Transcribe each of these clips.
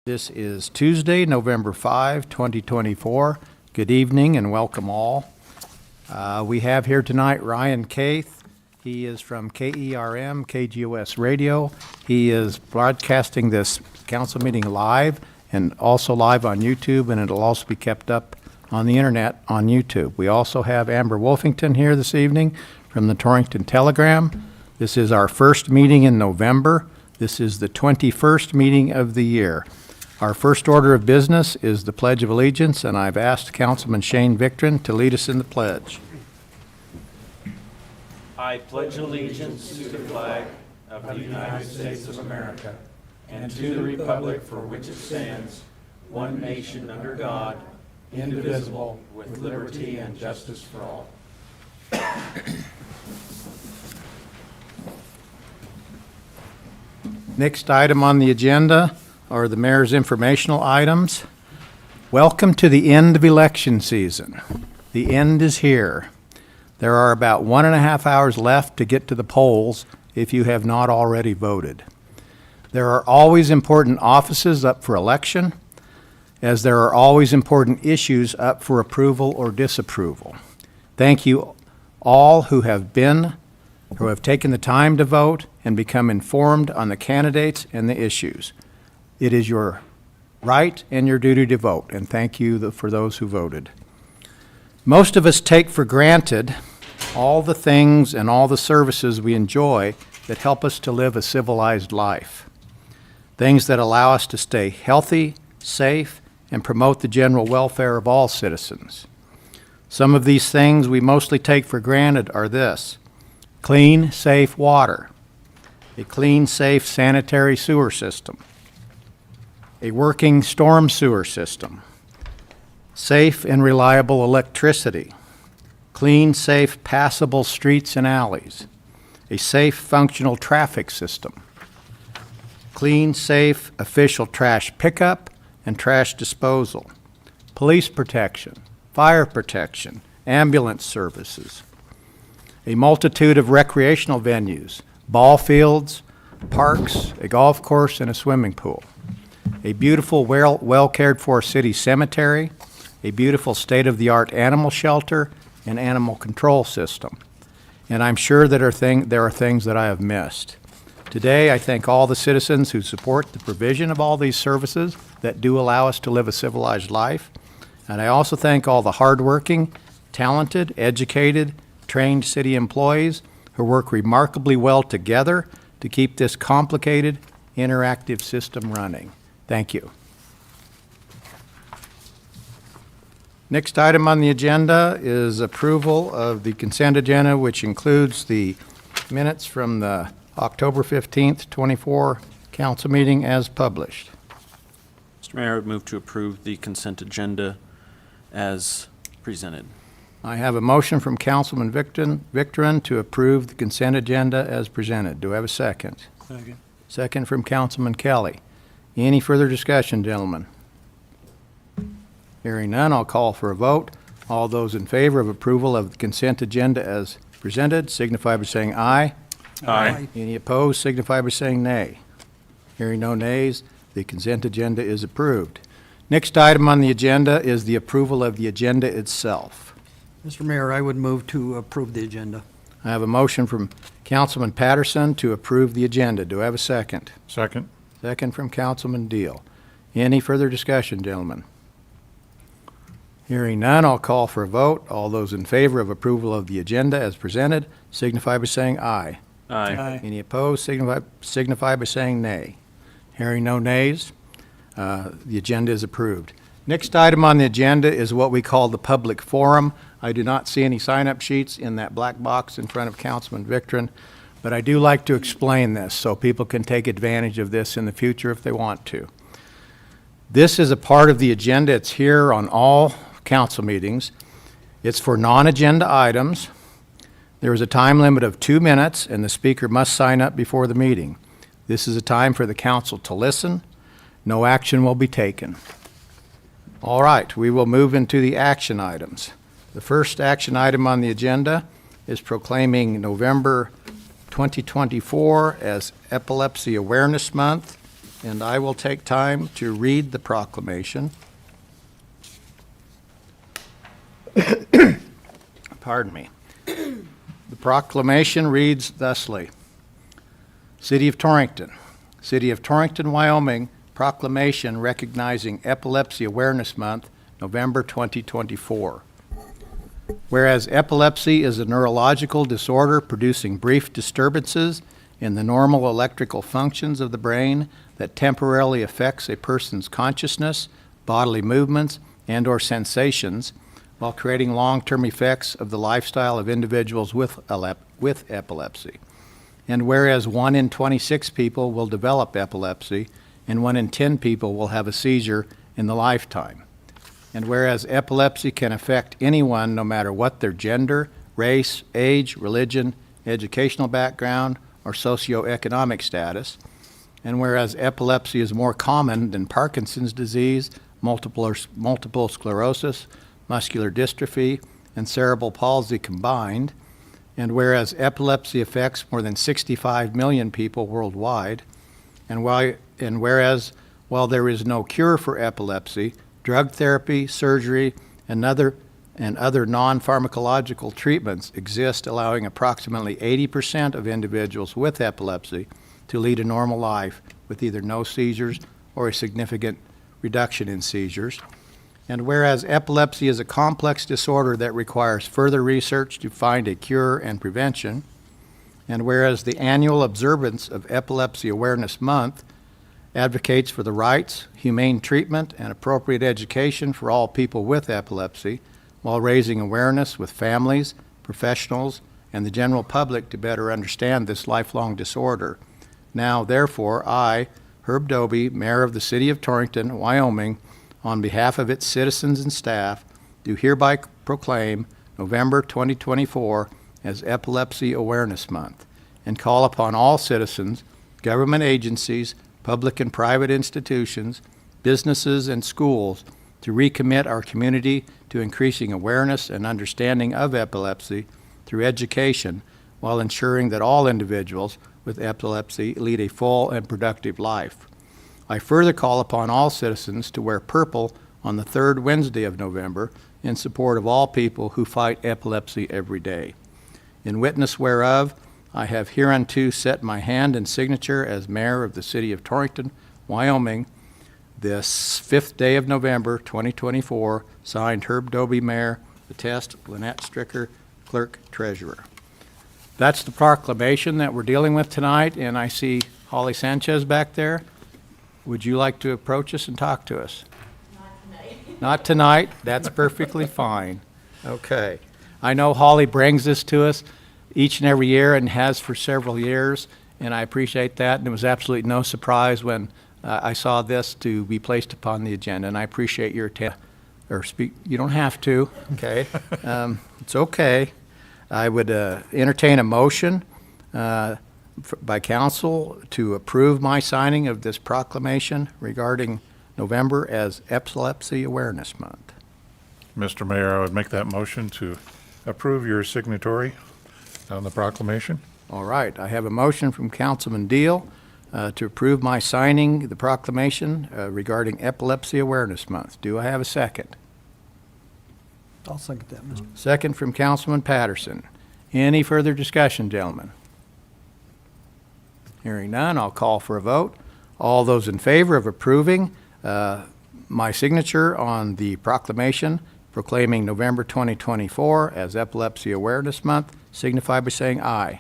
This is Tuesday, November 5, 2024. Good evening and welcome all. We have here tonight Ryan Caith. He is from KERM, KGOS Radio. He is broadcasting this council meeting live and also live on YouTube, and it'll also be kept up on the internet on YouTube. We also have Amber Wolfington here this evening from the Torrington Telegram. This is our first meeting in November. This is the 21st meeting of the year. Our first order of business is the Pledge of Allegiance, and I've asked Councilman Shane Victron to lead us in the pledge. I pledge allegiance to the flag of the United States of America and to the republic for which it stands, one nation under God, indivisible, with liberty and justice for all. Next item on the agenda are the mayor's informational items. Welcome to the end of election season. The end is here. There are about 1.5 hours left to get to the polls if you have not already voted. There are always important offices up for election, as there are always important issues up for approval or disapproval. Thank you all who have taken the time to vote and become informed on the candidates and the issues. It is your right and your duty to vote, and thank you for those who voted. Most of us take for granted all the things and all the services we enjoy that help us to live a civilized life. Things that allow us to stay healthy, safe, and promote the general welfare of all citizens. Some of these things we mostly take for granted are this: clean, safe water, a clean, safe sanitary sewer system, a working storm sewer system, safe and reliable electricity, clean, safe, passable streets and alleys, a safe, functional traffic system, clean, safe, official trash pickup and trash disposal, police protection, fire protection, ambulance services, a multitude of recreational venues, ball fields, parks, a golf course, and a swimming pool, a beautiful, well-cared-for city cemetery, a beautiful state-of-the-art animal shelter, and animal control system. And I'm sure that there are things that I have missed. Today, I thank all the citizens who support the provision of all these services that do allow us to live a civilized life. And I also thank all the hardworking, talented, educated, trained city employees who work remarkably well together to keep this complicated, interactive system running. Thank you. Next item on the agenda is approval of the consent agenda, which includes the minutes from the October 15th, 24 council meeting as published. Mr. Mayor, I would move to approve the consent agenda as presented. I have a motion from Councilman Victron to approve the consent agenda as presented. Do I have a second? Second. Second from Councilman Kelly. Any further discussion, gentlemen? Hearing none, I'll call for a vote. All those in favor of approval of the consent agenda as presented signify by saying aye. Aye. Any opposed signify by saying nay. Hearing no nays, the consent agenda is approved. Next item on the agenda is the approval of the agenda itself. Mr. Mayor, I would move to approve the agenda. I have a motion from Councilman Patterson to approve the agenda. Do I have a second? Second. Second from Councilman Deal. Any further discussion, gentlemen? Hearing none, I'll call for a vote. All those in favor of approval of the agenda as presented signify by saying aye. Aye. Any opposed signify by saying nay. Hearing no nays, the agenda is approved. Next item on the agenda is what we call the public forum. I do not see any sign-up sheets in that black box in front of Councilman Victron, but I do like to explain this so people can take advantage of this in the future if they want to. This is a part of the agenda. It's here on all council meetings. It's for non-agenda items. There is a time limit of 2 minutes, and the speaker must sign up before the meeting. This is a time for the council to listen. No action will be taken. All right, we will move into the action items. The first action item on the agenda is proclaiming November 2024 as Epilepsy Awareness Month. and I will take time to read the proclamation. Pardon me. The proclamation reads thusly. City of Torrington. City of Torrington, Wyoming, proclamation recognizing Epilepsy Awareness Month, November 2024. Whereas epilepsy is a neurological disorder producing brief disturbances in the normal electrical functions of the brain that temporarily affects a person's consciousness, bodily movements, and/or sensations, while creating long-term effects of the lifestyle of individuals with epilepsy. And whereas 1 in 26 people will develop epilepsy, and 1 in 10 people will have a seizure in the lifetime. And whereas epilepsy can affect anyone no matter what their gender, race, age, religion, educational background, or socioeconomic status. And whereas epilepsy is more common than Parkinson's disease, multiple sclerosis, muscular dystrophy, and cerebral palsy combined. And whereas epilepsy affects more than 65 million people worldwide. And whereas while there is no cure for epilepsy, drug therapy, surgery, and other non-pharmacological treatments exist, allowing approximately 80% of individuals with epilepsy to lead a normal life with either no seizures or a significant reduction in seizures. And whereas epilepsy is a complex disorder that requires further research to find a cure and prevention, and whereas the annual observance of Epilepsy Awareness Month advocates for the rights, humane treatment, and appropriate education for all people with epilepsy, while raising awareness with families, professionals, and the general public to better understand this lifelong disorder. Now, therefore, I, Herb Doby, Mayor of the City of Torrington, Wyoming, on behalf of its citizens and staff, do hereby proclaim November 2024 as Epilepsy Awareness Month, and call upon all citizens, government agencies, public and private institutions, businesses, and schools to recommit our community to increasing awareness and understanding of epilepsy through education, while ensuring that all individuals with epilepsy lead a full and productive life. I further call upon all citizens to wear purple on the third Wednesday of November in support of all people who fight epilepsy every day. In witness whereof, I have hereunto set my hand and signature as Mayor of the City of Torrington, Wyoming, this 5th day of November, 2024, signed Herb Doby, Mayor, attest Lynette Stricker, Clerk Treasurer. That's the proclamation that we're dealing with tonight, and I see Holly Sanchez back there. Would you like to approach us and talk to us? Not tonight. Not tonight? That's perfectly fine. Okay. I know Holly brings this to us each and every year and has for several years, and I appreciate that. And it was absolutely no surprise when I saw this to be placed upon the agenda, and I appreciate your speak. You don't have to, okay? It's okay. I would entertain a motion by council to approve my signing of this proclamation regarding November as Epilepsy Awareness Month. Mr. Mayor, I would make that motion to approve your signatory on the proclamation. All right, I have a motion from Councilman Deal to approve my signing the proclamation regarding Epilepsy Awareness Month. Do I have a second? I'll second that, Mr. Second from Councilman Patterson. Any further discussion, gentlemen? Hearing none, I'll call for a vote. All those in favor of approving my signature on the proclamation proclaiming November 2024 as Epilepsy Awareness Month signify by saying aye.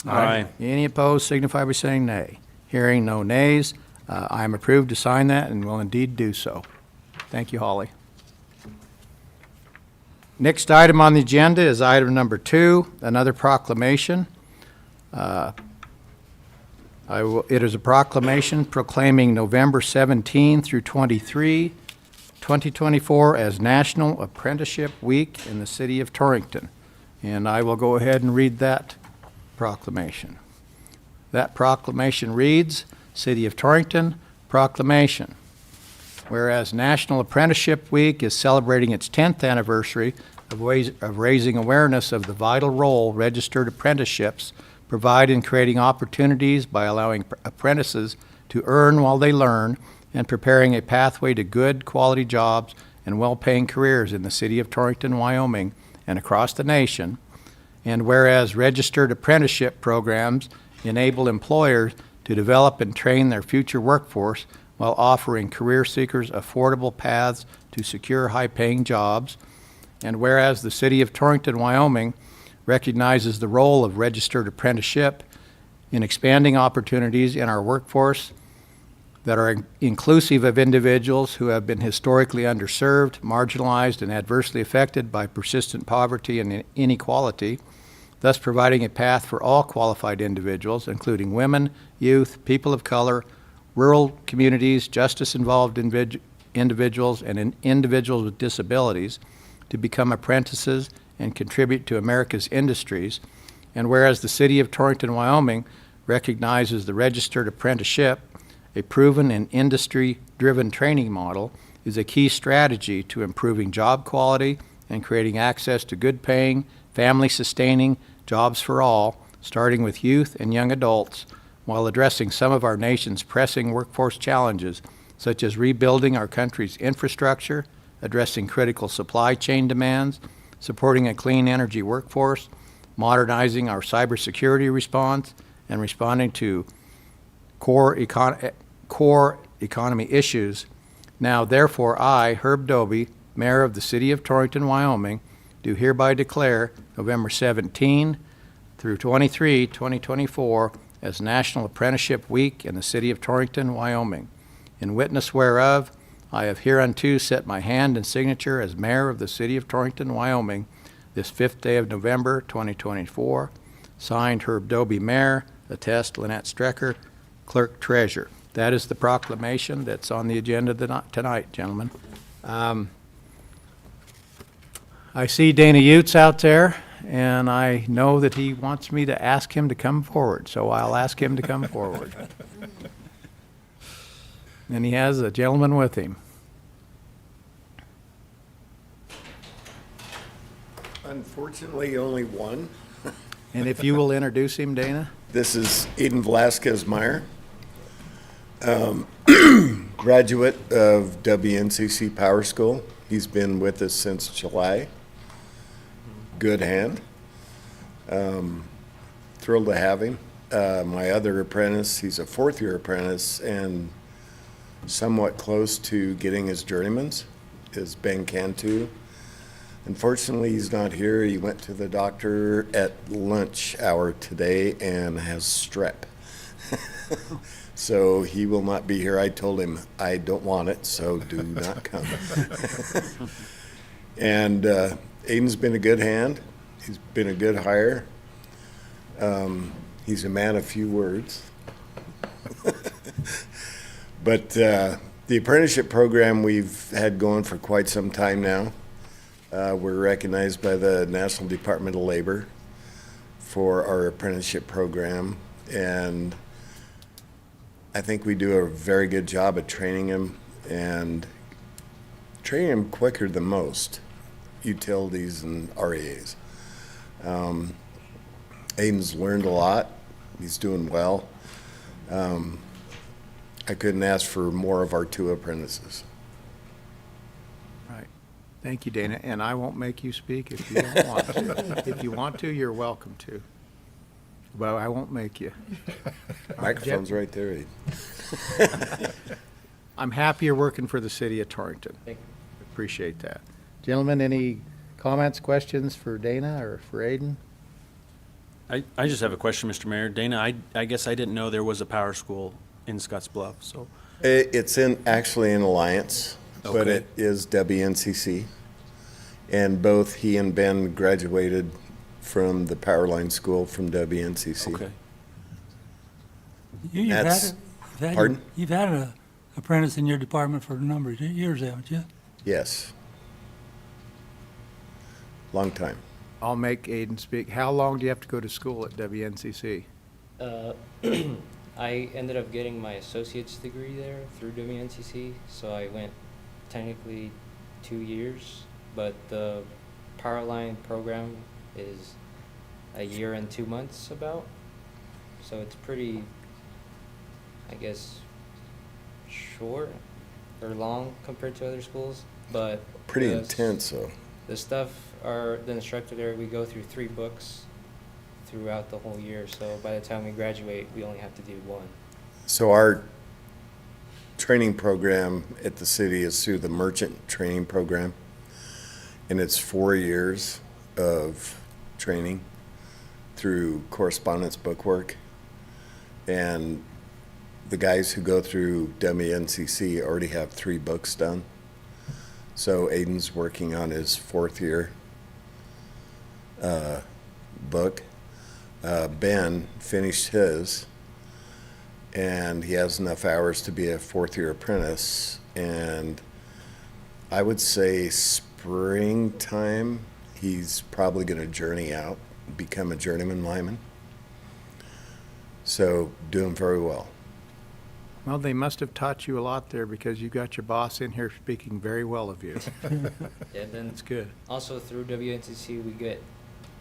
Aye. Any opposed signify by saying nay. Hearing no nays, I am approved to sign that and will indeed do so. Thank you, Holly. Next item on the agenda is item number 2, another proclamation. It is a proclamation proclaiming November 17 through 23, 2024 as National Apprenticeship Week in the City of Torrington. And I will go ahead and read that proclamation. That proclamation reads, City of Torrington, proclamation. Whereas National Apprenticeship Week is celebrating its 10th anniversary of raising awareness of the vital role registered apprenticeships provide in creating opportunities by allowing apprentices to earn while they learn, and preparing a pathway to good, quality jobs and well-paying careers in the city of Torrington, Wyoming, and across the nation. And whereas registered apprenticeship programs enable employers to develop and train their future workforce while offering career seekers affordable paths to secure high-paying jobs. And whereas the city of Torrington, Wyoming recognizes the role of registered apprenticeship in expanding opportunities in our workforce that are inclusive of individuals who have been historically underserved, marginalized, and adversely affected by persistent poverty and inequality, thus providing a path for all qualified individuals, including women, youth, people of color, rural communities, justice-involved individuals, and individuals with disabilities, to become apprentices and contribute to America's industries. And whereas the city of Torrington, Wyoming recognizes the registered apprenticeship, a proven and industry-driven training model, is a key strategy to improving job quality and creating access to good-paying, family-sustaining jobs for all, starting with youth and young adults, while addressing some of our nation's pressing workforce challenges, such as rebuilding our country's infrastructure, addressing critical supply chain demands, supporting a clean energy workforce, modernizing our cybersecurity response, and responding to core economy issues. Now, therefore, I, Herb Doby, Mayor of the City of Torrington, Wyoming, do hereby declare November 17 through 23, 2024, as National Apprenticeship Week in the City of Torrington, Wyoming. In witness whereof, I have hereunto set my hand and signature as Mayor of the City of Torrington, Wyoming, this 5th day of November, 2024. Signed, Herb Doby, Mayor. Attest, Lynette Strecker, Clerk Treasurer. That is the proclamation that's on the agenda tonight, gentlemen. I see Dana Utes out there, and I know that he wants me to ask him to come forward, so I'll ask him to come forward. And he has a gentleman with him. Unfortunately, only one. And if you will introduce him, Dana? This is Eden Velasquez Meyer, graduate of WNCC Power School. He's been with us since July. Good hand. Thrilled to have him. My other apprentice, he's a fourth-year apprentice and somewhat close to getting his journeyman's, is Ben Cantu. Unfortunately, he's not here. He went to the doctor at lunch hour today and has strep. So he will not be here. I told him I don't want it, so do not come. And Aiden's been a good hand. He's been a good hire. He's a man of few words. But the apprenticeship program we've had going for quite some time now. We're recognized by the National Department of Labor for our apprenticeship program, and I think we do a very good job at training them and training them quicker than most utilities and REAs. Aiden's learned a lot. He's doing well. I couldn't ask for more of our two apprentices. Thank you, Dana, and I won't make you speak if you don't want to. If you want to, you're welcome to. But I won't make you. Microphone's right there, Aiden. I'm happy you're working for the city of Torrington. Thank you. Appreciate that. Gentlemen, any comments, questions for Dana or for Aiden? I just have a question, Mr. Mayor. Dana, I guess I didn't know there was a power school in Scottsbluff, so. It's actually in Alliance, but Okay. it is WNCC. And both he and Ben graduated from the power line school from WNCC. Okay. You've That's- had pardon? You've had an apprentice in your department for a number of years, haven't you? Yes. Long time. I'll make Aiden speak. How long do you have to go to school at WNCC? I ended up getting my associate's degree there through WNCC, so I went technically 2 years, but the power line program is a year and 2 months about, so it's pretty, I guess, short or long compared to other schools, but Pretty the intense, though. The stuff the instructor there, we go through 3 books throughout the whole year. So by the time we graduate, we only have to do 1. So our training program at the city is through the merchant training program, and it's 4 years of training through correspondence bookwork. And the guys who go through WNCC already have 3 books done. So Aiden's working on his 4th year book. Ben finished his, and he has enough hours to be a 4th year apprentice. And I would say springtime, he's probably going to journey out, become a journeyman lineman. So doing very well. Well, they must have taught you a lot there because you got your boss in here speaking very well of you. Yeah, then That's good. also through WNTC, we get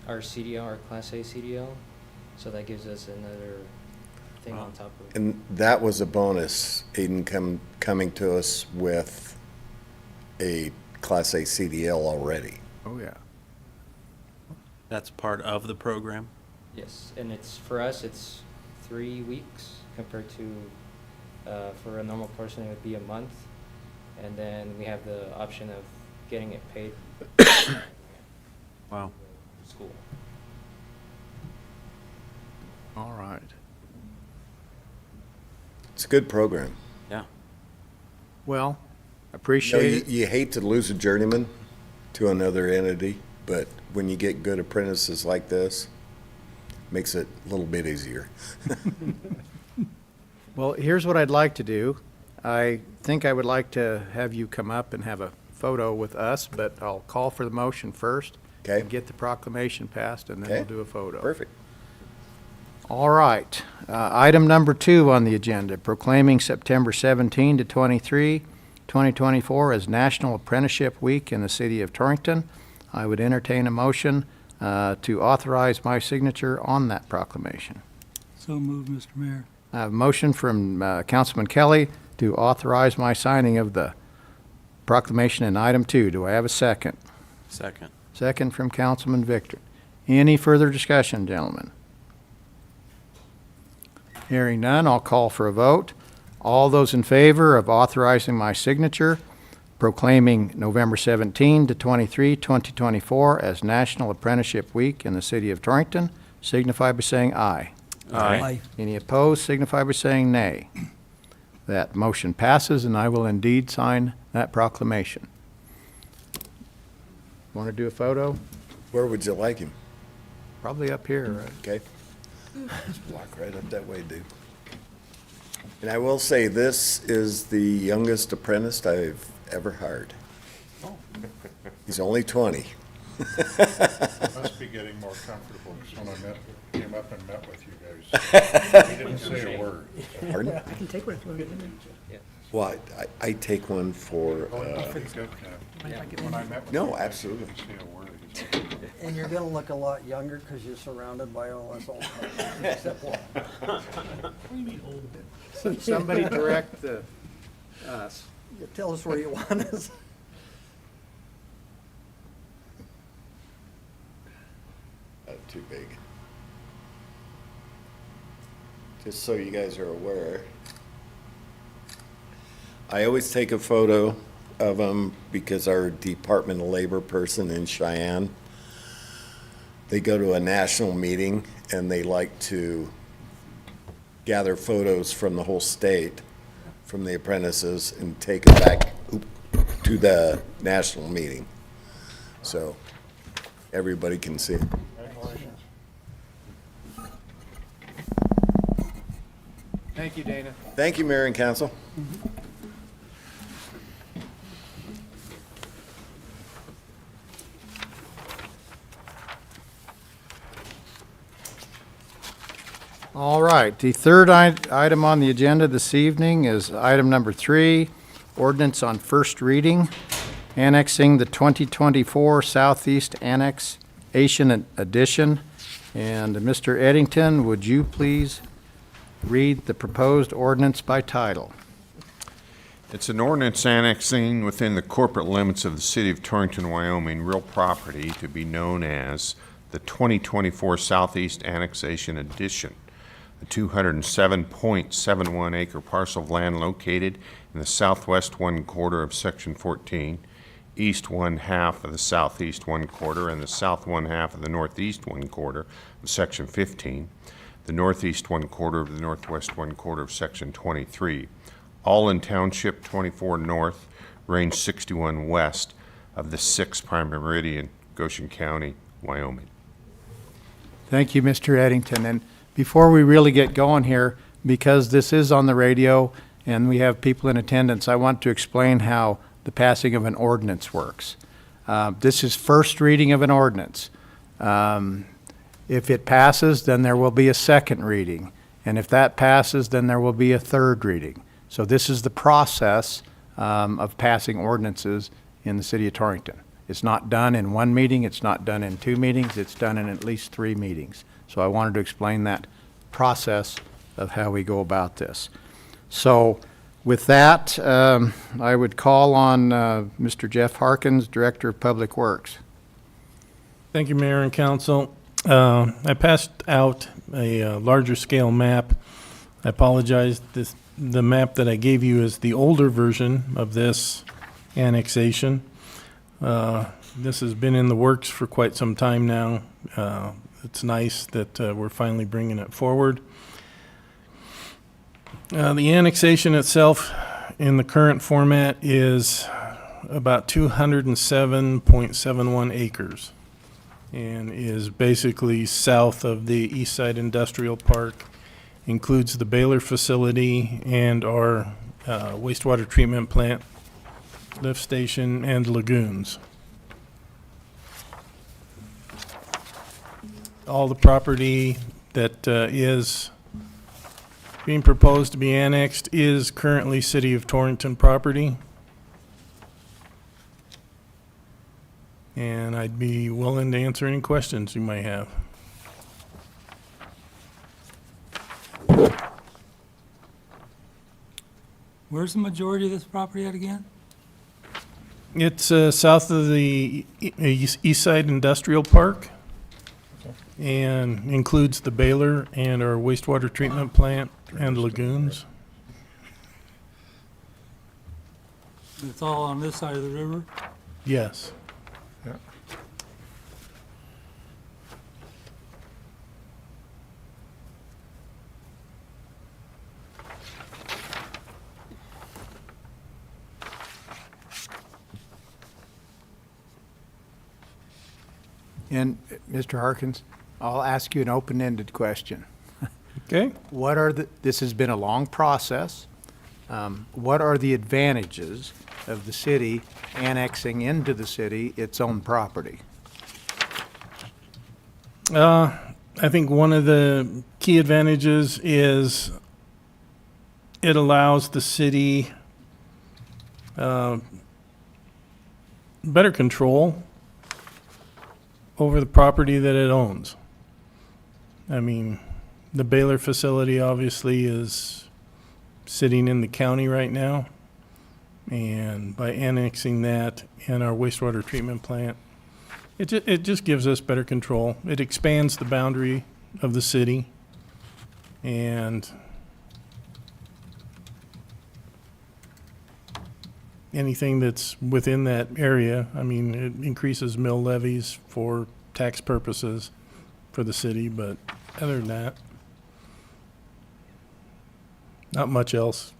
our CDL, our Class A CDL. So that gives us another thing on top of it. And that was a bonus, Aiden coming to us with a Class A CDL already. Oh, yeah. That's part of the program? Yes, and it's for us, it's 3 weeks compared to for a normal person, it would be a month. And then we have the option of getting it paid. Wow. School. All right. It's a good program. Yeah. Well, You know, appreciate it. you hate to lose a journeyman to another entity, but when you get good apprentices like this, makes it a little bit easier. Well, here's what I'd like to do. I think I would like to have you come up and have a photo with us, but I'll call for the motion first. Okay. And get the proclamation passed, and then Okay. we'll do a photo. Perfect. All right. Item number 2 on the agenda, proclaiming September 17 to 23, 2024 as National Apprenticeship Week in the city of Torrington. I would entertain a motion to authorize my signature on that proclamation. So moved, Mr. Mayor. I have a motion from Councilman Kelly to authorize my signing of the proclamation in item 2. Do I have a second? Second. Second from Councilman Victor. Any further discussion, gentlemen? Hearing none, I'll call for a vote. All those in favor of authorizing my signature, proclaiming November 17 to 23, 2024 as National Apprenticeship Week in the city of Torrington, signify by saying aye. Aye. Any opposed, signify by saying nay. That motion passes, and I will indeed sign that proclamation. Want to do a photo? Where would you like him? Probably up here, right? Okay. Just walk right up that way, dude. And I will say, this is the youngest apprentice I've ever hired. He's only 20. Must be getting more comfortable, because when I came up and met with you guys, he didn't say a word. Pardon? I can take one if you want to get in. Well, I take one for, Oh, I think that, when I met with No, you guys, absolutely. He didn't say a word. And you're gonna look a lot younger because you're surrounded by all us old people, except one. Somebody direct us. You tell us where you want us. Too big. Just so you guys are aware, I always take a photo of them because our Department of Labor person in Cheyenne, they go to a national meeting and they like to gather photos from the whole state, from the apprentices, and take it back to the national meeting. So everybody can see it. Thank you, Dana. Thank you, Mayor and Council. All right, the third item on the agenda this evening is item number 3, ordinance on first reading, annexing the 2024 Southeast Annexation Addition. And Mr. Eddington, would you please read the proposed ordinance by title? It's an ordinance annexing within the corporate limits of the city of Torrington, Wyoming, real property to be known as the 2024 Southeast Annexation Edition, a 207.71 acre parcel of land located in the southwest one quarter of Section 14, east one half of the southeast one quarter, and the south one half of the northeast one quarter of Section 15, the northeast one quarter of the northwest one quarter of Section 23, all in Township 24 North, Range 61 West of the 6th primary meridian, Goshen County, Wyoming. Thank you, Mr. Eddington. And before we really get going here, because this is on the radio and we have people in attendance, I want to explain how the passing of an ordinance works. This is first reading of an ordinance. If it passes, then there will be a second reading. And if that passes, then there will be a third reading. So this is the process of passing ordinances in the city of Torrington. It's not done in one meeting, it's not done in 2 meetings, it's done in at least 3 meetings. So I wanted to explain that process of how we go about this. So with that, I would call on Mr. Jeff Harkins, Director of Public Works. Thank you, Mayor and Council. I passed out a larger scale map. I apologize. The map that I gave you is the older version of this annexation. This has been in the works for quite some time now. It's nice that we're finally bringing it forward. The annexation itself in the current format is about 207.71 acres and is basically south of the East Side Industrial Park, includes the Baylor facility and our wastewater treatment plant, lift station, and lagoons. All the property that is being proposed to be annexed is currently City of Torrington property. And I'd be willing to answer any questions you might have. Where's the majority of this property at again? It's south of the East Side Industrial Park and includes the Baylor and our wastewater treatment plant and lagoons. It's all on this side of the river? Yes. And Mr. Harkins, I'll ask you an open-ended question. Okay. This has been a long process. What are the advantages of the city annexing into the city its own property? I think one of the key advantages is it allows the city better control over the property that it owns. I mean, the Baylor facility obviously is sitting in the county right now, and by annexing that and our wastewater treatment plant, it just gives us better control. It expands the boundary of the city, and anything that's within that area, I mean, it increases mill levies for tax purposes for the city, but other than that, not much else.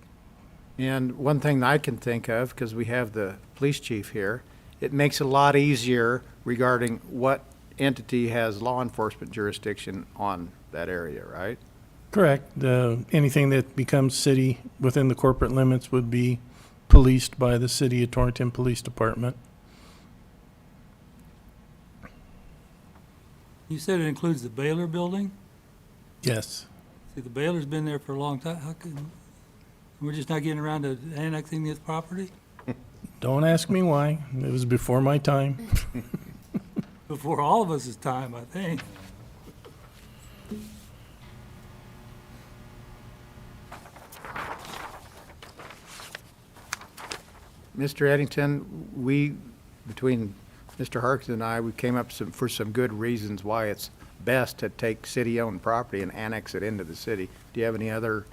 And one thing I can think of, because we have the police chief here, it makes it a lot easier regarding what entity has law enforcement jurisdiction on that area, right? Correct. Anything that becomes city within the corporate limits would be policed by the City of Torrington Police Department. You said it includes the Baylor building? Yes. See, the Baylor's been there for a long time. How can, we're just not getting around to annexing this property? Don't ask me why. It was before my time. Before all of us' time, I think. Mr. Eddington, between Mr. Harkins and I, we came up for some good reasons why it's best to take city-owned property and annex it into the city. Do you have any other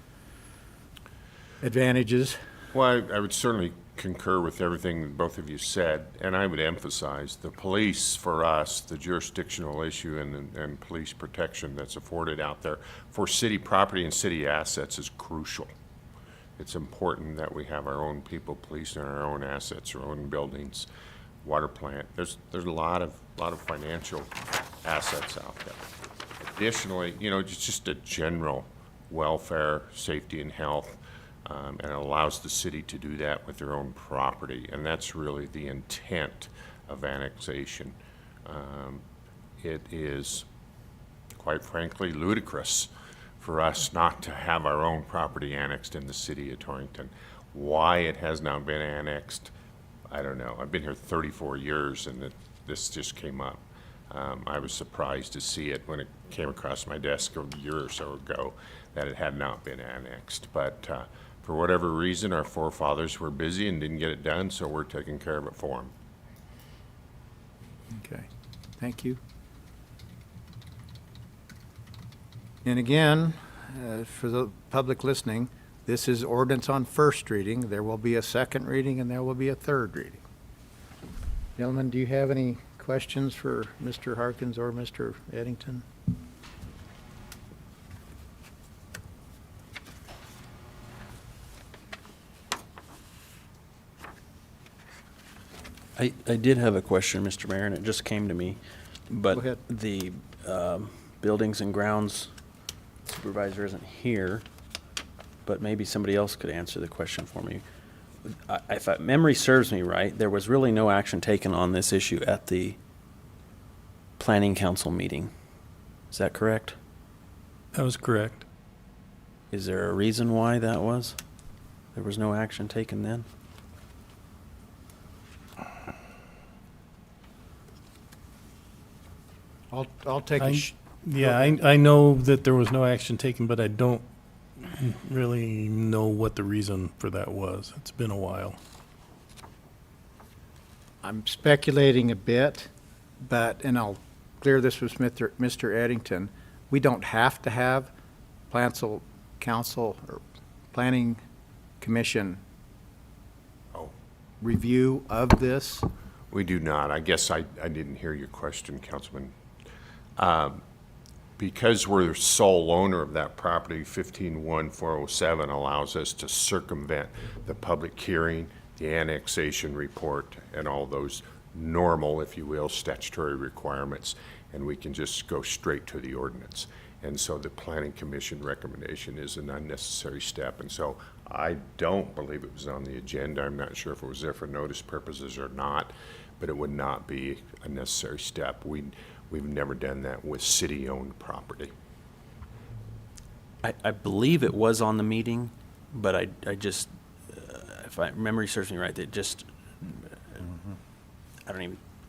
advantages? Well, I would certainly concur with everything that both of you said, and I would emphasize the police, for us, the jurisdictional issue and police protection that's afforded out there for city property and city assets is crucial. It's important that we have our own people policing our own assets, our own buildings, water plant. There's a lot of financial assets out there. Additionally, it's just a general welfare, safety, and health. And it allows the city to do that with their own property, and that's really the intent of annexation. It is, quite frankly, ludicrous for us not to have our own property annexed in the city of Torrington. Why it has not been annexed, I don't know. I've been here 34 years, and this just came up. I was surprised to see it when it came across my desk a year or so ago that it had not been annexed, but for whatever reason, our forefathers were busy and didn't get it done, so we're taking care of it for them. Okay, thank you. And again, for the public listening, this is ordinance on first reading. There will be a second reading and there will be a third reading. Gentlemen, do you have any questions for Mr. Harkins or Mr. Eddington? I did have a question, Mr. Mayor, and it just came to me. But Go ahead. the Buildings and Grounds Supervisor isn't here, but maybe somebody else could answer the question for me. If memory serves me right, there was really no action taken on this issue at the Planning Council meeting. Is that correct? That was correct. Is there a reason why that was? There was no action taken then? I'll take a Yeah, I know that there was no action taken, but I don't really know what the reason for that was. It's been a while. I'm speculating a bit, and I'll clear this with Mr. Eddington. We don't have to have council or planning commission review of this. We do not. I guess I didn't hear your question, Councilman. Because we're the sole owner of that property, 15-1-407 allows us to circumvent the public hearing, the annexation report, and all those normal, if you will, statutory requirements, and we can just go straight to the ordinance. And so the Planning Commission recommendation is an unnecessary step, and so I don't believe it was on the agenda. I'm not sure if it was there for notice purposes or not, but it would not be a necessary step. We've never done that with city-owned property. I believe it was on the meeting, but I just, if memory serves me right, they just,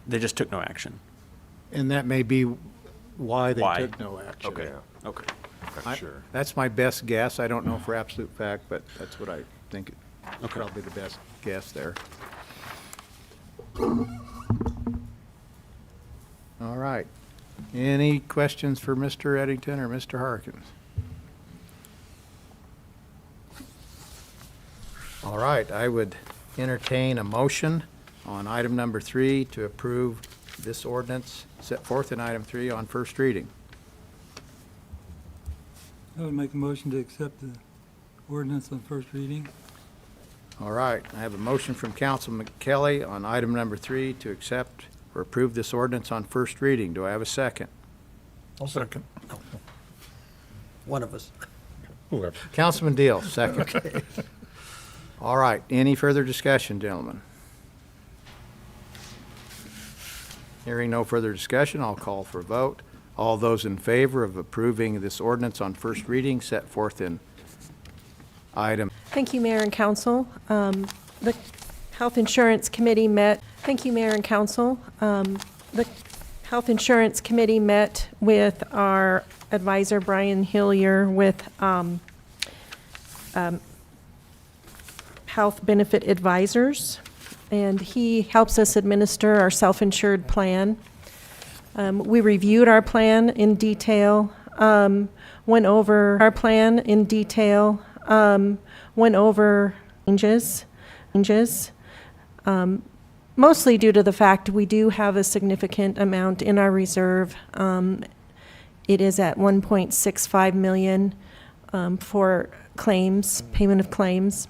they just took no action. And that may be why they Why? took no action. Okay, okay. Not sure. That's my best guess. I don't know for absolute fact, but that's what I think is Okay. probably the best guess there. All right. Any questions for Mr. Eddington or Mr. Harkins? All right, I would entertain a motion on item number 3 to approve this ordinance set forth in item 3 on first reading. I would make a motion to accept the ordinance on first reading. All right, I have a motion from Councilman Kelly on item number 3 to accept or approve this ordinance on first reading. Do I have a second? I'll second. One of us. Whoever. Councilman Deal, second. All right, any further discussion, gentlemen? Hearing no further discussion, I'll call for a vote. All those in favor of approving this ordinance on first reading set forth in item. Thank you, Mayor and Council. The Health Insurance Committee met. Thank you, Mayor and Council. The Health Insurance Committee met with our advisor, Brian Hillier, with Health Benefit Advisors, and he helps us administer our self-insured plan. We reviewed our plan in detail, went over our plan in detail, went over changes, mostly due to the fact we do have a significant amount in our reserve. It is at 1.65 million for claims, payment of claims.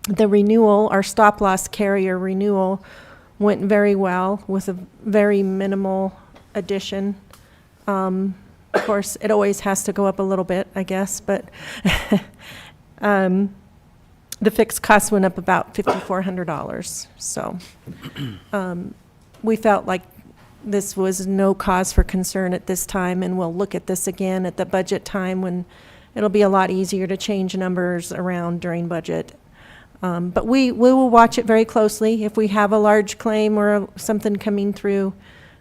The renewal, our stop-loss carrier renewal, went very well with a very minimal addition. Of course, it always has to go up a little bit, I guess, but the fixed cost went up about $5,400. So we felt like this was no cause for concern at this time, and we'll look at this again at the budget time when it'll be a lot easier to change numbers around during budget. But we will watch it very closely. If we have a large claim or something coming through,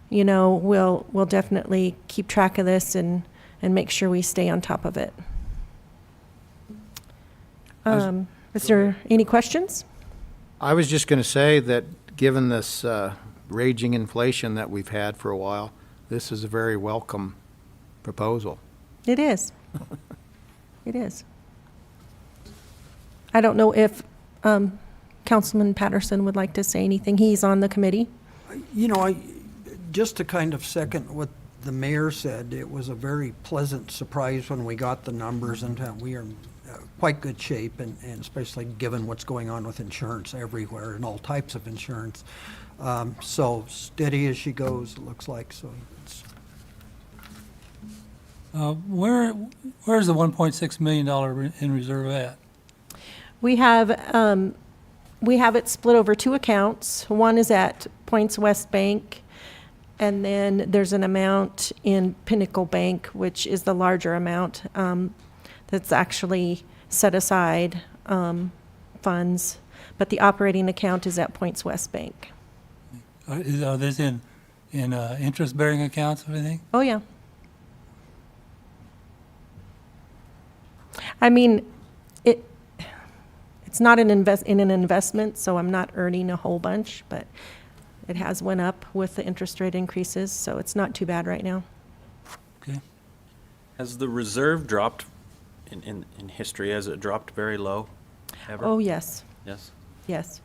you know, we'll definitely keep track of this and make sure we stay on top of it. Is there any questions? I was just going to say that given this raging inflation that we've had for a while, this is a very welcome proposal. It is. It is. I don't know if Councilman Patterson would like to say anything. He's on the committee. You know, just to kind of second what the mayor said, it was a very pleasant surprise when we got the numbers, and we are in quite good shape, and especially given what's going on with insurance everywhere and all types of insurance. So steady as she goes, it looks like. So it's Where's the $1.6 million in reserve at? We have it split over two accounts. One is at Points West Bank, and then there's an amount in Pinnacle Bank, which is the larger amount that's actually set aside funds. But the operating account is at Points West Bank. Are this in interest-bearing accounts or anything? Oh, yeah. I mean, it's not in an investment, so I'm not earning a whole bunch, but it has went up with the interest rate increases, so it's not too bad right now. Okay. Has the reserve dropped in history? Has it dropped very low ever? Oh, yes, Yes? yes.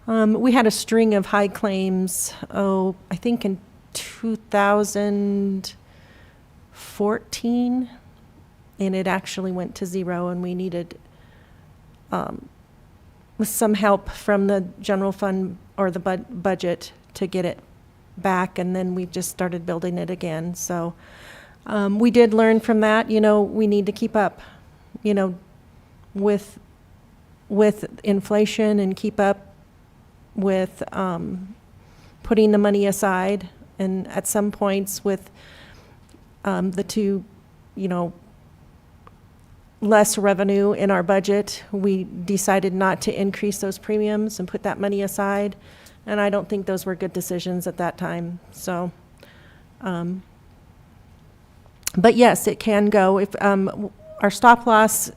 We had a string of high claims, I think in 2014, and it actually went to zero, and we needed with some help from the general fund or the budget to get it back, and then we just started building it again. So we did learn from that. You know, we need to keep up, you know, with inflation and keep up with putting the money aside. And at some points with the two, you know, less revenue in our budget, we decided not to increase those premiums and put that money aside. And I don't think those were good decisions at that time. So, but yes, it can go. If our stop loss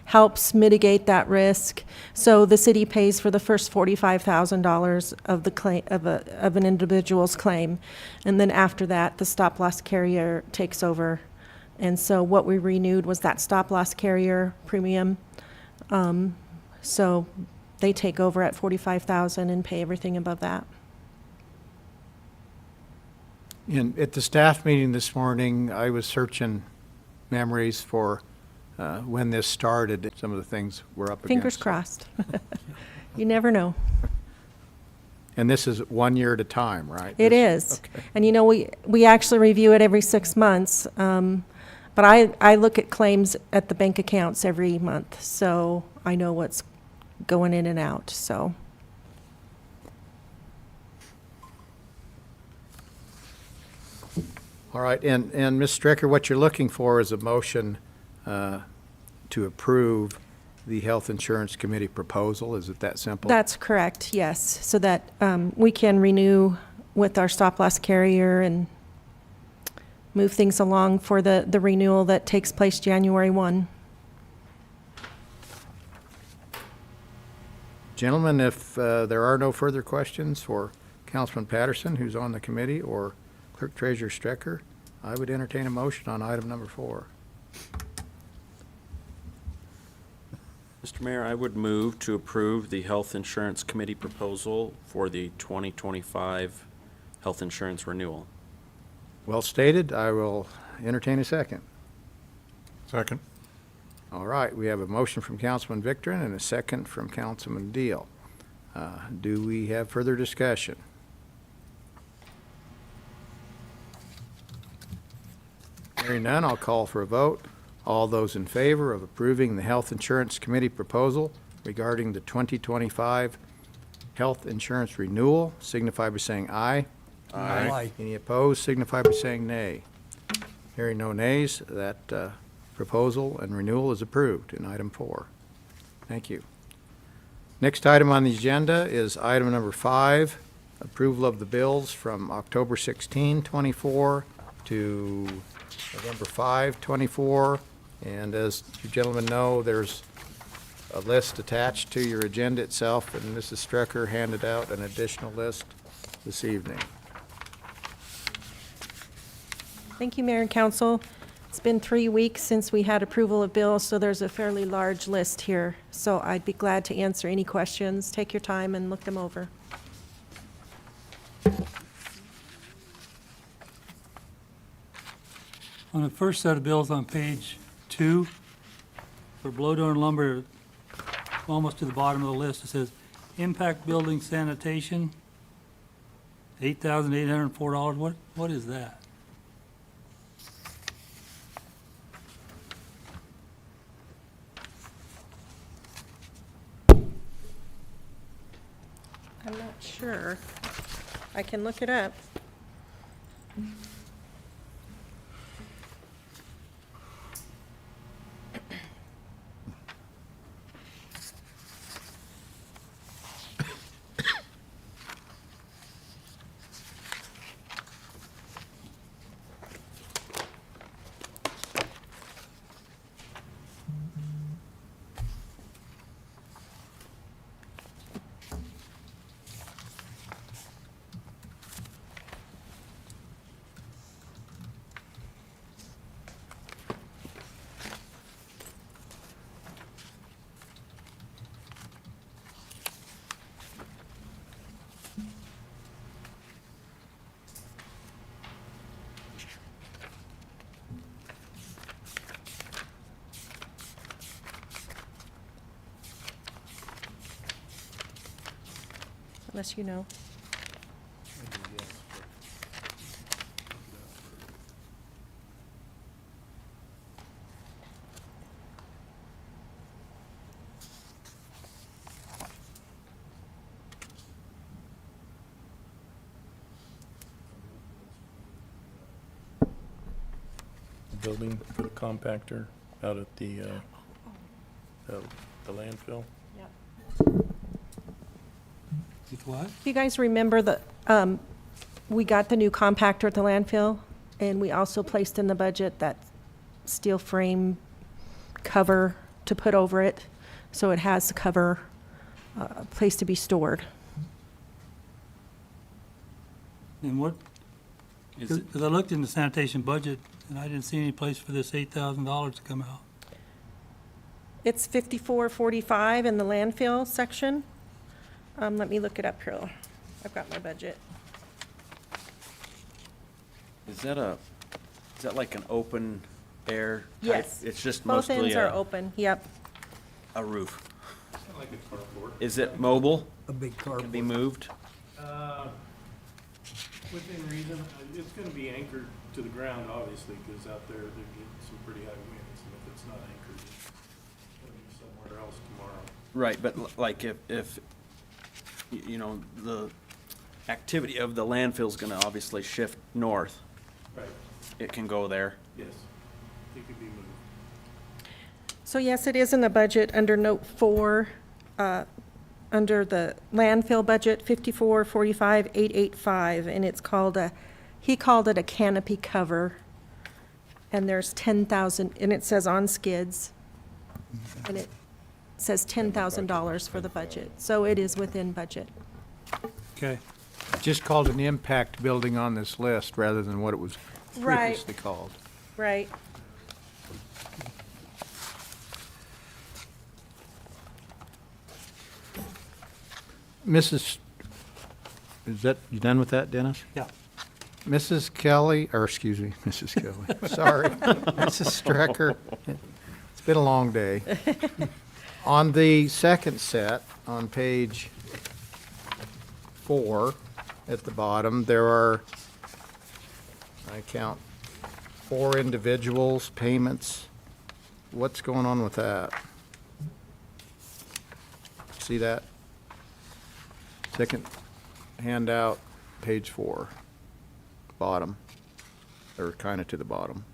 helps mitigate that risk, so the city pays for the first $45,000 of the claim of an individual's claim, and then after that, the stop loss carrier takes over. And so what we renewed was that stop-loss carrier premium. So they take over at $45,000 and pay everything above that. At the staff meeting this morning, I was searching memories for when this started. Some of the things we're up against. Fingers crossed. You never know. And this is 1 year at a time, right? It is. Okay. And you know, we actually review it every 6 months. But I look at claims at the bank accounts every month, so I know what's going in and out, so. All right, and Ms. Stricker, what you're looking for is a motion to approve the Health Insurance Committee proposal. Is it that simple? That's correct, yes, so that we can renew with our stop-loss carrier and move things along for the renewal that takes place January 1. Gentlemen, if there are no further questions for Councilman Patterson, who's on the committee, or Clerk Treasurer Strecker, I would entertain a motion on item number 4. Mr. Mayor, I would move to approve the Health Insurance Committee proposal for the 2025 health insurance renewal. Well stated. I will entertain a second. Second. All right, we have a motion from Councilman Victorin and a second from Councilman Deal. Do we have further discussion? Hearing none, I'll call for a vote. All those in favor of approving the Health Insurance Committee proposal regarding the 2025 health insurance renewal signify by saying aye. Aye. Any opposed signify by saying nay. Hearing no nays, that proposal and renewal is approved in item 4. Thank you. Next item on the agenda is item number 5, approval of the bills from October 16, 24 to November 5, 24. And as you gentlemen know, there's a list attached to your agenda itself, and Mrs. Strecker handed out an additional list this evening. Thank you, Mayor and Council. It's been 3 weeks since we had approval of bills, so there's a fairly large list here. So I'd be glad to answer any questions. Take your time and look them over. On the first set of bills on page 2, for blow-door and lumber, almost to the bottom of the list, it says, impact building sanitation, $8,804. What is that? I'm not sure. I can look it up. Unless you know. Building for the compactor out at the landfill. With what? You guys remember the, we got the new compactor at the landfill, and we also placed in the budget that steel frame cover to put over it, so it has a cover, a place to be stored. And what, Is it, because I looked in the sanitation budget, and I didn't see any place for this $8,000 to come out. It's 5445 in the landfill section. Let me look it up here. I've got my budget. is that like an open air type? Yes. It's just Both mostly ends are open, yep. a roof. Like a carport. Is it mobile? A big Can be cardboard. moved? Within reason, it's gonna be anchored to the ground, obviously, because out there, they're getting some pretty high winds, and if it's not anchored, it's gonna be somewhere else tomorrow. Right, but like if you know, the activity of the landfill's gonna obviously shift north, Right, it can go there. yes. It could be moved. So yes, it is in the budget under note 4, under the landfill budget, 5445,885, and it's called he called it a canopy cover. And there's 10,000, and it says on skids. And it says $10,000 for the budget. So it is within budget. Okay. Just called an impact building on this list rather than what it was Right. previously called. Right. Mrs., is that, you done with that, Dennis? Yeah. Mrs. Kelly, or excuse me, Mrs. Kelly, sorry, Mrs. Strecker. It's been a long day. On the second set, on page 4, at the bottom, there are, I count, 4 individuals' payments. What's going on with that? See that? Second handout, page 4, bottom, or kind of to the bottom.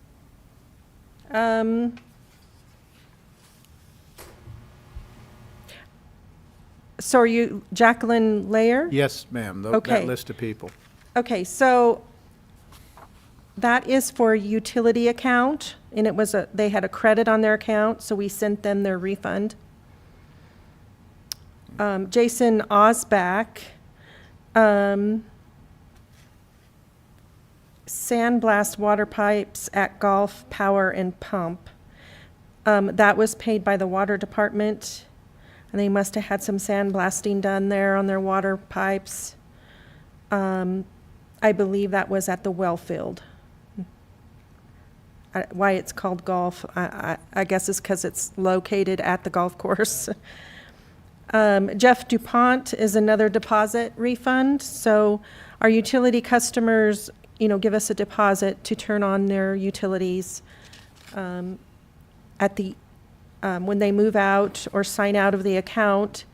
So are you Jacqueline Layer? Yes, ma'am, Okay. that list of people. Okay, so that is for a utility account, and it was they had a credit on their account, so we sent them their refund. Jason Osback, sandblast water pipes at Gulf Power and Pump. That was paid by the water department, and they must have had some sandblasting done there on their water pipes. I believe that was at the well field. Why it's called Gulf, I guess is because it's located at the golf course. Jeff DuPont is another deposit refund. So our utility customers, give us a deposit to turn on their utilities at the when they move out or sign out of the account.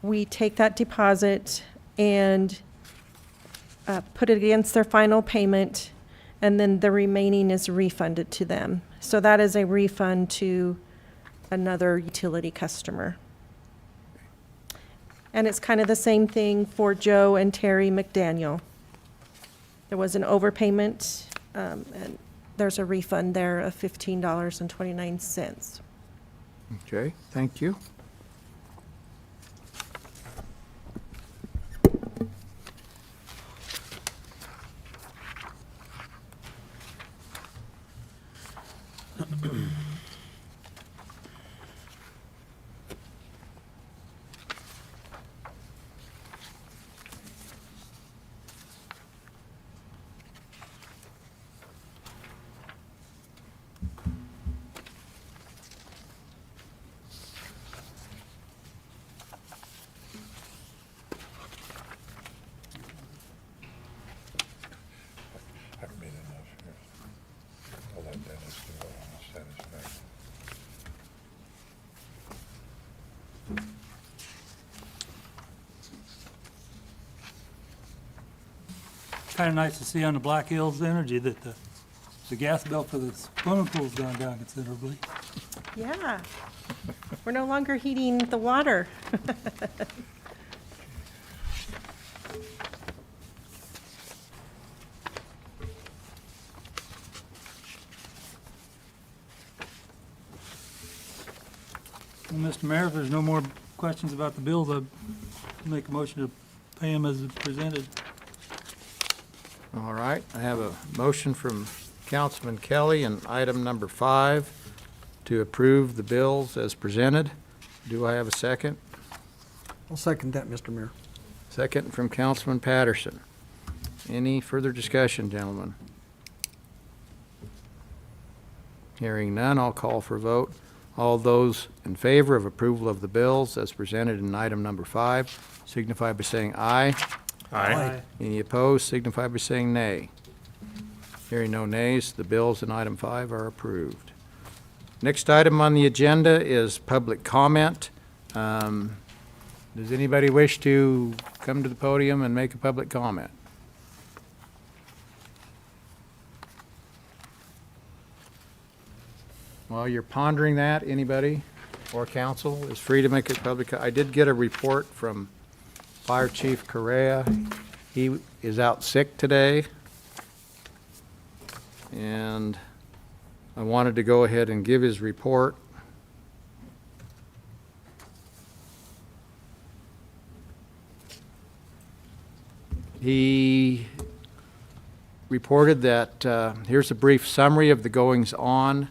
We take that deposit and put it against their final payment, and then the remaining is refunded to them. So that is a refund to another utility customer. And it's kind of the same thing for Joe and Terry McDaniel. There was an overpayment, and there's a refund there of $15.29. Okay, thank you. I've made enough here. I'll let Dennis do it on his satisfaction. Kind of nice to see on the Black Hills Energy that the gas bill for the swimming pool's gone down considerably. Yeah. We're no longer heating the water. Well, Mr. Mayor, if there's no more questions about the bills, I'd make a motion to pay them as presented. All right, I have a motion from Councilman Kelly and item number 5 to approve the bills as presented. Do I have a second? I'll second that, Mr. Mayor. Second from Councilman Patterson. Any further discussion, gentlemen? Hearing none, I'll call for a vote. All those in favor of approval of the bills as presented in item number 5 signify by saying aye. Aye. Any opposed signify by saying nay. Hearing no nays, the bills in item 5 are approved. Next item on the agenda is public comment. Does anybody wish to come to the podium and make a public comment? While you're pondering that, anybody or council is free to make a public. I did get a report from Fire Chief Correa. He is out sick today. And I wanted to go ahead and give his report. He reported that, here's a brief summary of the goings-on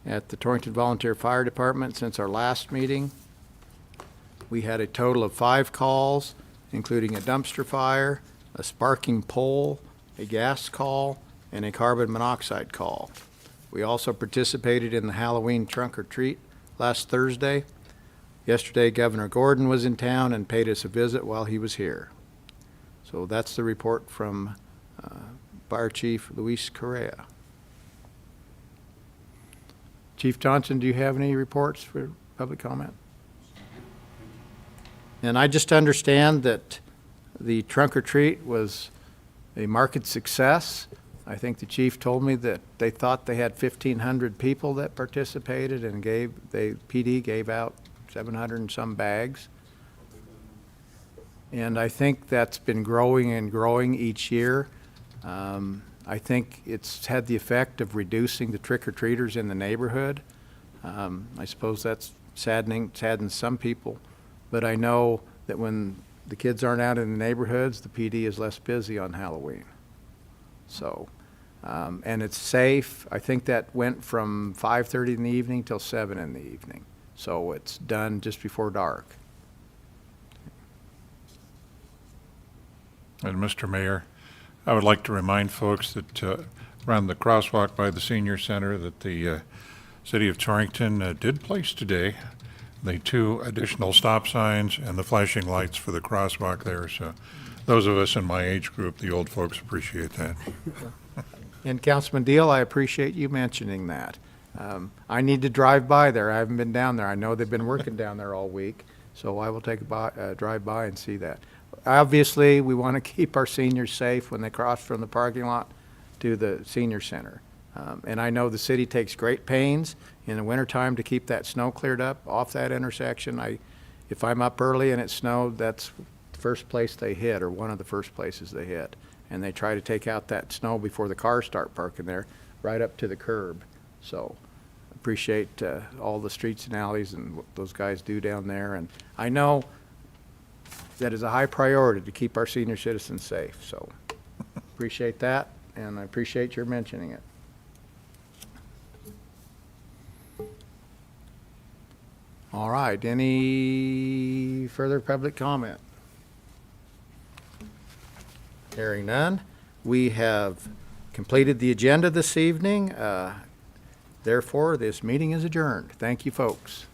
at the Torrington Volunteer Fire Department since our last meeting. We had a total of 5 calls, including a dumpster fire, a sparking pole, a gas call, and a carbon monoxide call. We also participated in the Halloween trunk or treat last Thursday. Yesterday, Governor Gordon was in town and paid us a visit while he was here. So that's the report from Fire Chief Luis Correa. Chief Johnson, do you have any reports for public comment? And I just understand that the trunk or treat was a market success. I think the chief told me that they thought they had 1,500 people that participated and PD gave out 700 and some bags. And I think that's been growing and growing each year. I think it's had the effect of reducing the trick-or-treaters in the neighborhood. I suppose that's saddens some people, but I know that when the kids aren't out in the neighborhoods, the PD is less busy on Halloween. So, and it's safe. I think that went from 5:30 in the evening till 7 in the evening. So it's done just before dark. And Mr. Mayor, I would like to remind folks that around the crosswalk by the senior center that the city of Torrington did place today the 2 additional stop signs and the flashing lights for the crosswalk there. So those of us in my age group, the old folks, appreciate that. And Councilman Deal, I appreciate you mentioning that. I need to drive by there. I haven't been down there. I know they've been working down there all week, so I will take a drive by and see that. Obviously, we want to keep our seniors safe when they cross from the parking lot to the senior center. And I know the city takes great pains in the wintertime to keep that snow cleared up off that intersection. If I'm up early and it snowed, that's the first place they hit, or one of the first places they hit. And they try to take out that snow before the cars start parking there, right up to the curb. So appreciate all the streets and alleys and what those guys do down there. And I know that is a high priority to keep our senior citizens safe. So appreciate that, and I appreciate your mentioning it. All right, any further public comment? Hearing none, we have completed the agenda this evening. Therefore, this meeting is adjourned. Thank you, folks.